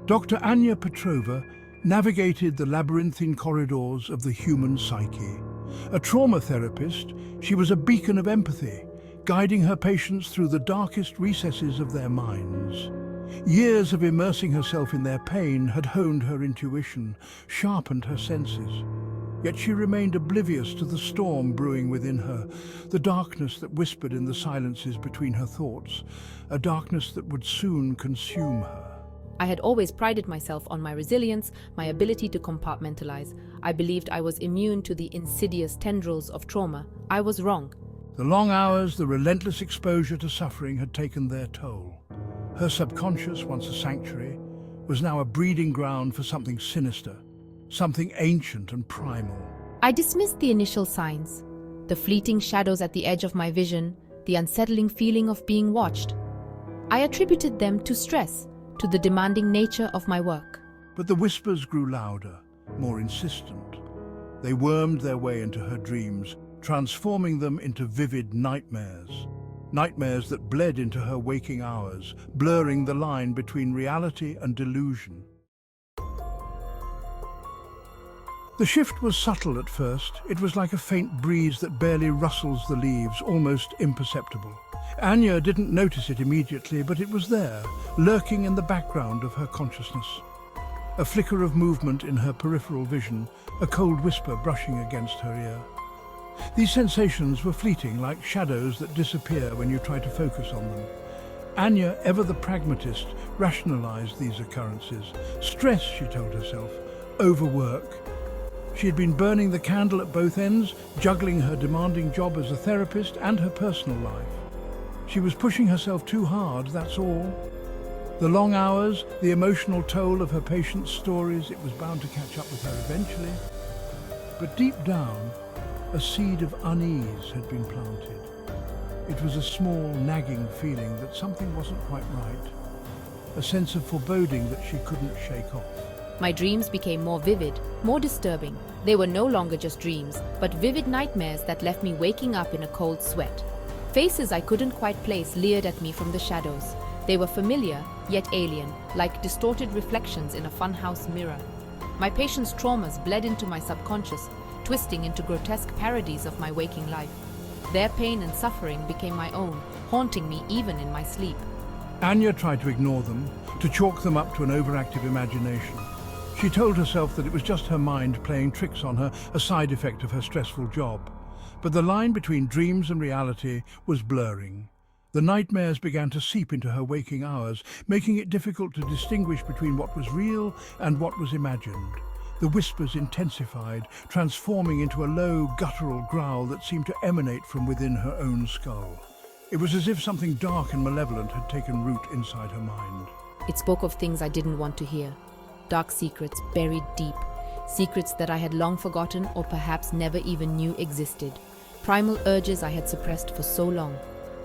Dr. Anya Petrova navigated the labyrinthine corridors of the human psyche. A trauma therapist, she was a beacon of empathy, guiding her patients through the darkest recesses of their minds. Years of immersing herself in their pain had honed her intuition, sharpened her senses. Yet she remained oblivious to the storm brewing within her, the darkness that whispered in the silences between her thoughts, a darkness that would soon consume her. I had always prided myself on my resilience, my ability to compartmentalize. I believed I was immune to the insidious tendrils of trauma. I was wrong. The long hours, the relentless exposure to suffering had taken their toll. Her subconscious, once a sanctuary, was now a breeding ground for something sinister, something ancient and primal. I dismissed the initial signs, the fleeting shadows at the edge of my vision, the unsettling feeling of being watched. I attributed them to stress, to the demanding nature of my work. But the whispers grew louder, more insistent. They wormed their way into her dreams, transforming them into vivid nightmares. Nightmares that bled into her waking hours, blurring the line between reality and delusion. The shift was subtle at first. It was like a faint breeze that barely rustles the leaves, almost imperceptible. Anya didn't notice it immediately, but it was there, lurking in the background of her consciousness. A flicker of movement in her peripheral vision, a cold whisper brushing against her ear. These sensations were fleeting, like shadows that disappear when you try to focus on them. Anya, ever the pragmatist, rationalized these occurrences. Stress, she told herself, overwork. She had been burning the candle at both ends, juggling her demanding job as a therapist and her personal life. She was pushing herself too hard, that's all. The long hours, the emotional toll of her patients' stories, it was bound to catch up with her eventually. But deep down, a seed of unease had been planted. It was a small, nagging feeling that something wasn't quite right. A sense of foreboding that she couldn't shake off. My dreams became more vivid, more disturbing. They were no longer just dreams, but vivid nightmares that left me waking up in a cold sweat. Faces I couldn't quite place leered at me from the shadows. They were familiar, yet alien, like distorted reflections in a funhouse mirror. My patients' traumas bled into my subconscious, twisting into grotesque parodies of my waking life. Their pain and suffering became my own, haunting me even in my sleep. Anya tried to ignore them, to chalk them up to an overactive imagination. She told herself that it was just her mind playing tricks on her, a side effect of her stressful job. But the line between dreams and reality was blurring. The nightmares began to seep into her waking hours, making it difficult to distinguish between what was real and what was imagined. The whispers intensified, transforming into a low, guttural growl that seemed to emanate from within her own skull. It was as if something dark and malevolent had taken root inside her mind. It spoke of things I didn't want to hear. Dark secrets buried deep. Secrets that I had long forgotten or perhaps never even knew existed. Primal urges I had suppressed for so long.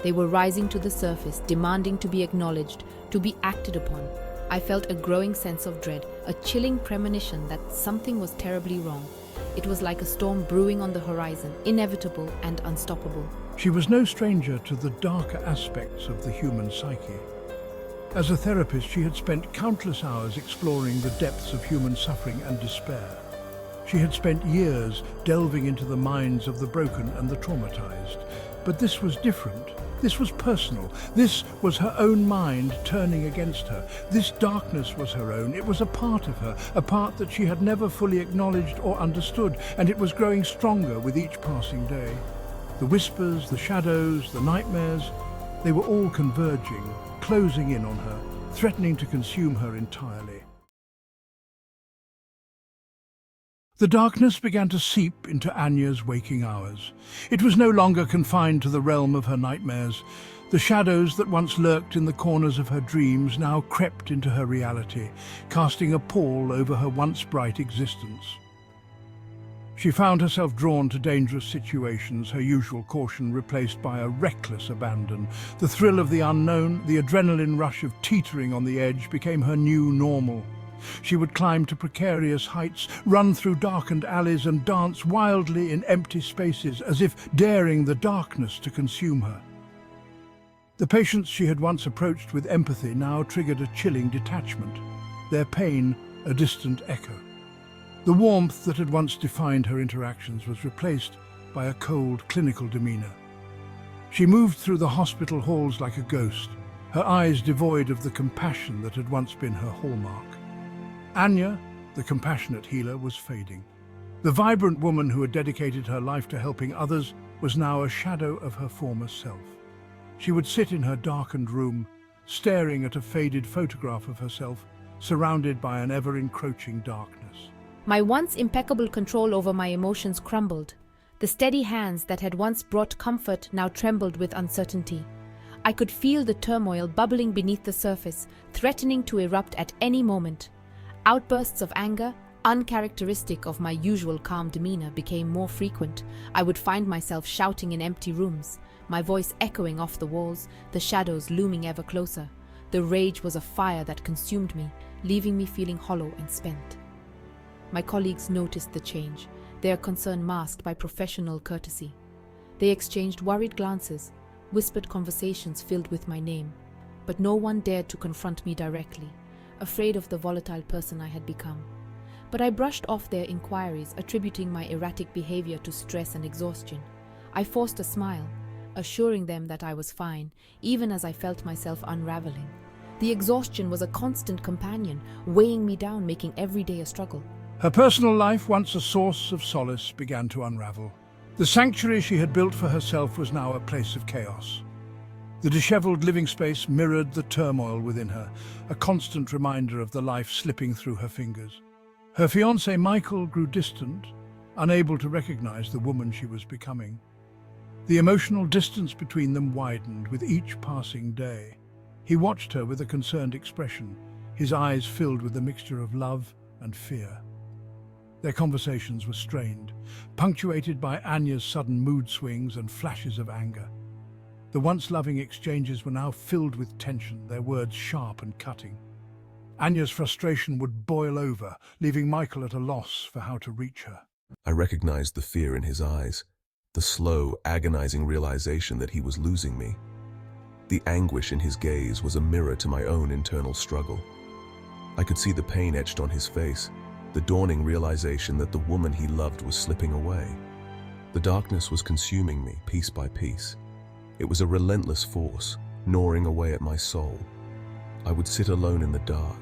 They were rising to the surface, demanding to be acknowledged, to be acted upon. I felt a growing sense of dread, a chilling premonition that something was terribly wrong. It was like a storm brewing on the horizon, inevitable and unstoppable. She was no stranger to the darker aspects of the human psyche. As a therapist, she had spent countless hours exploring the depths of human suffering and despair. She had spent years delving into the minds of the broken and the traumatized. But this was different. This was personal. This was her own mind turning against her. This darkness was her own. It was a part of her, a part that she had never fully acknowledged or understood, and it was growing stronger with each passing day. The whispers, the shadows, the nightmares, they were all converging, closing in on her, threatening to consume her entirely. The darkness began to seep into Anya's waking hours. It was no longer confined to the realm of her nightmares. The shadows that once lurked in the corners of her dreams now crept into her reality, casting a pall over her once bright existence. She found herself drawn to dangerous situations, her usual caution replaced by a reckless abandon. The thrill of the unknown, the adrenaline rush of teetering on the edge became her new normal. She would climb to precarious heights, run through darkened alleys and dance wildly in empty spaces, as if daring the darkness to consume her. The patients she had once approached with empathy now triggered a chilling detachment. their pain a distant echo. The warmth that had once defined her interactions was replaced by a cold, clinical demeanor. She moved through the hospital halls like a ghost, her eyes devoid of the compassion that had once been her hallmark. Anya, the compassionate healer, was fading. The vibrant woman who had dedicated her life to helping others was now a shadow of her former self. She would sit in her darkened room, staring at a faded photograph of herself, surrounded by an ever-encroaching darkness. My once impeccable control over my emotions crumbled. The steady hands that had once brought comfort now trembled with uncertainty. I could feel the turmoil bubbling beneath the surface, threatening to erupt at any moment. Outbursts of anger, uncharacteristic of my usual calm demeanor, became more frequent. I would find myself shouting in empty rooms, my voice echoing off the walls, the shadows looming ever closer. The rage was a fire that consumed me, leaving me feeling hollow and spent. My colleagues noticed the change, their concern masked by professional courtesy. They exchanged worried glances, whispered conversations filled with my name, but no one dared to confront me directly, afraid of the volatile person I had become. But I brushed off their inquiries, attributing my erratic behavior to stress and exhaustion. I forced a smile, assuring them that I was fine, even as I felt myself unraveling. The exhaustion was a constant companion, weighing me down, making every day a struggle. Her personal life, once a source of solace, began to unravel. The sanctuary she had built for herself was now a place of chaos. The disheveled living space mirrored the turmoil within her, a constant reminder of the life slipping through her fingers. Her fiancé Michael grew distant, unable to recognize the woman she was becoming. The emotional distance between them widened with each passing day. He watched her with a concerned expression, his eyes filled with a mixture of love and fear. Their conversations were strained, punctuated by Anya's sudden mood swings and flashes of anger. The once loving exchanges were now filled with tension, their words sharp and cutting. Anya's frustration would boil over, leaving Michael at a loss for how to reach her. I recognized the fear in his eyes, the slow, agonizing realization that he was losing me. The anguish in his gaze was a mirror to my own internal struggle. I could see the pain etched on his face, the dawning realization that the woman he loved was slipping away. The darkness was consuming me, piece by piece. It was a relentless force, gnawing away at my soul. I would sit alone in the dark,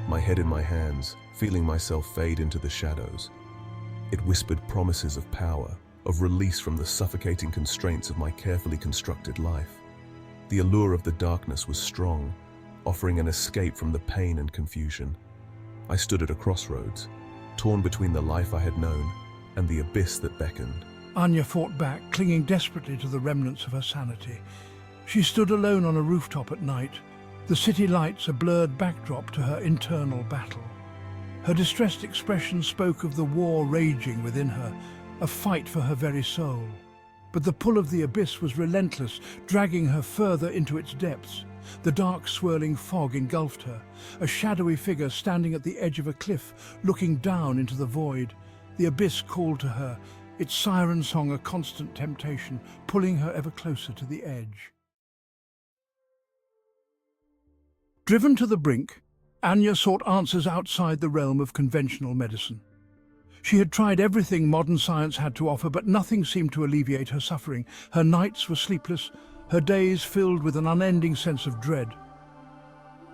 my head in my hands, feeling myself fade into the shadows. It whispered promises of power, of release from the suffocating constraints of my carefully constructed life. The allure of the darkness was strong, offering an escape from the pain and confusion. I stood at a crossroads, torn between the life I had known and the abyss that beckoned. Anya fought back, clinging desperately to the remnants of her sanity. She stood alone on a rooftop at night, the city lights a blurred backdrop to her internal battle. Her distressed expression spoke of the war raging within her, a fight for her very soul. But the pull of the abyss was relentless, dragging her further into its depths. The dark, swirling fog engulfed her, a shadowy figure standing at the edge of a cliff, looking down into the void. The abyss called to her, its siren song a constant temptation, pulling her ever closer to the edge. Driven to the brink, Anya sought answers outside the realm of conventional medicine. She had tried everything modern science had to offer, but nothing seemed to alleviate her suffering. Her nights were sleepless, her days filled with an unending sense of dread.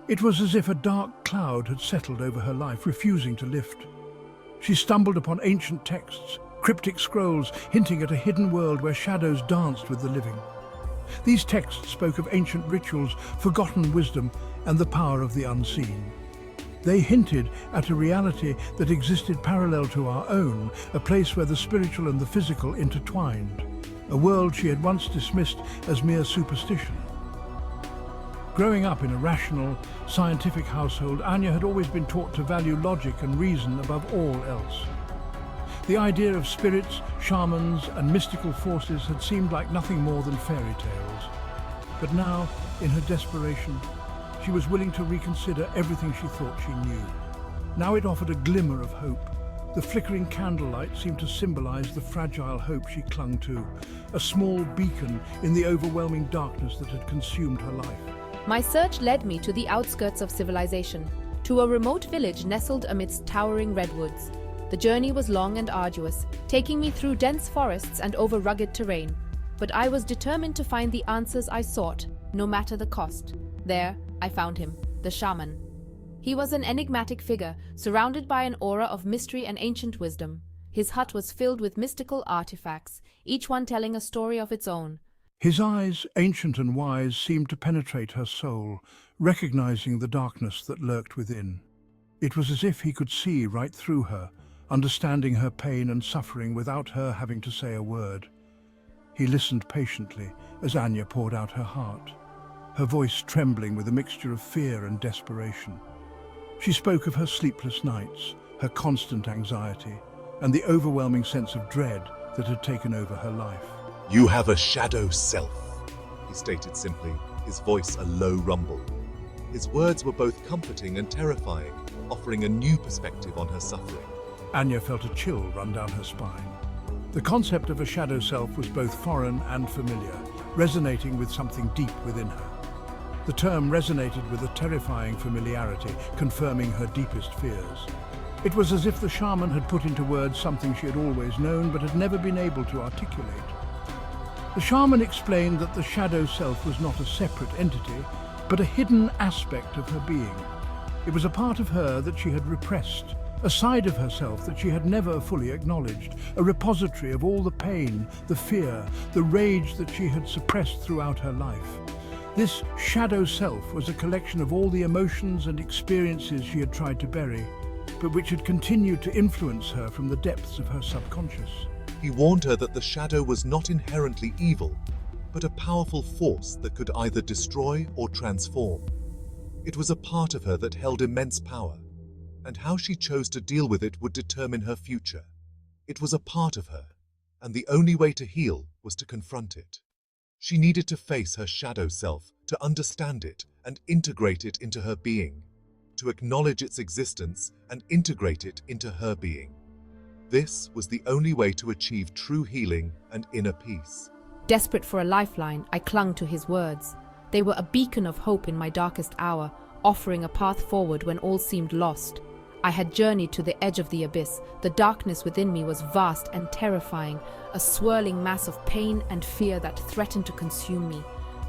It was as if a dark cloud had settled over her life, refusing to lift. She stumbled upon ancient texts, cryptic scrolls hinting at a hidden world where shadows danced with the living. These texts spoke of ancient rituals, forgotten wisdom, and the power of the unseen. They hinted at a reality that existed parallel to our own, a place where the spiritual and the physical intertwined, a world she had once dismissed as mere superstition. Growing up in a rational, scientific household, Anya had always been taught to value logic and reason above all else. The idea of spirits, shamans, and mystical forces had seemed like nothing more than fairy tales. But now, in her desperation, she was willing to reconsider everything she thought she knew. Now it offered a glimmer of hope. The flickering candlelight seemed to symbolize the fragile hope she clung to, a small beacon in the overwhelming darkness that had consumed her life. My search led me to the outskirts of civilization, to a remote village nestled amidst towering redwoods. The journey was long and arduous, taking me through dense forests and over rugged terrain. But I was determined to find the answers I sought, no matter the cost. There, I found him, the shaman. He was an enigmatic figure, surrounded by an aura of mystery and ancient wisdom. His hut was filled with mystical artifacts, each one telling a story of its own. His eyes, ancient and wise, seemed to penetrate her soul, recognizing the darkness that lurked within. It was as if he could see right through her, understanding her pain and suffering without her having to say a word. He listened patiently as Anya poured out her heart, her voice trembling with a mixture of fear and desperation. She spoke of her sleepless nights, her constant anxiety, and the overwhelming sense of dread that had taken over her life. "You have a shadow self," he stated simply, his voice a low rumble. His words were both comforting and terrifying, offering a new perspective on her suffering. Anya felt a chill run down her spine. The concept of a shadow self was both foreign and familiar, resonating with something deep within her. The term resonated with a terrifying familiarity, confirming her deepest fears. It was as if the shaman had put into words something she had always known but had never been able to articulate. The shaman explained that the shadow self was not a separate entity, but a hidden aspect of her being. It was a part of her that she had repressed, a side of herself that she had never fully acknowledged, a repository of all the pain, the fear, the rage that she had suppressed throughout her life. This shadow self was a collection of all the emotions and experiences she had tried to bury, but which had continued to influence her from the depths of her subconscious. He warned her that the shadow was not inherently evil, but a powerful force that could either destroy or transform. It was a part of her that held immense power, and how she chose to deal with it would determine her future. It was a part of her, and the only way to heal was to confront it. She needed to face her shadow self, to understand it and integrate it into her being, to acknowledge its existence and integrate it into her being. This was the only way to achieve true healing and inner peace. Desperate for a lifeline, I clung to his words. They were a beacon of hope in my darkest hour, offering a path forward when all seemed lost. I had journeyed to the edge of the abyss. The darkness within me was vast and terrifying, a swirling mass of pain and fear that threatened to consume me.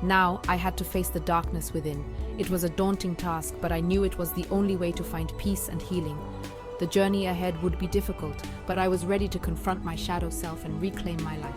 Now I had to face the darkness within. It was a daunting task, but I knew it was the only way to find peace and healing. The journey ahead would be difficult, but I was ready to confront my shadow self and reclaim my life.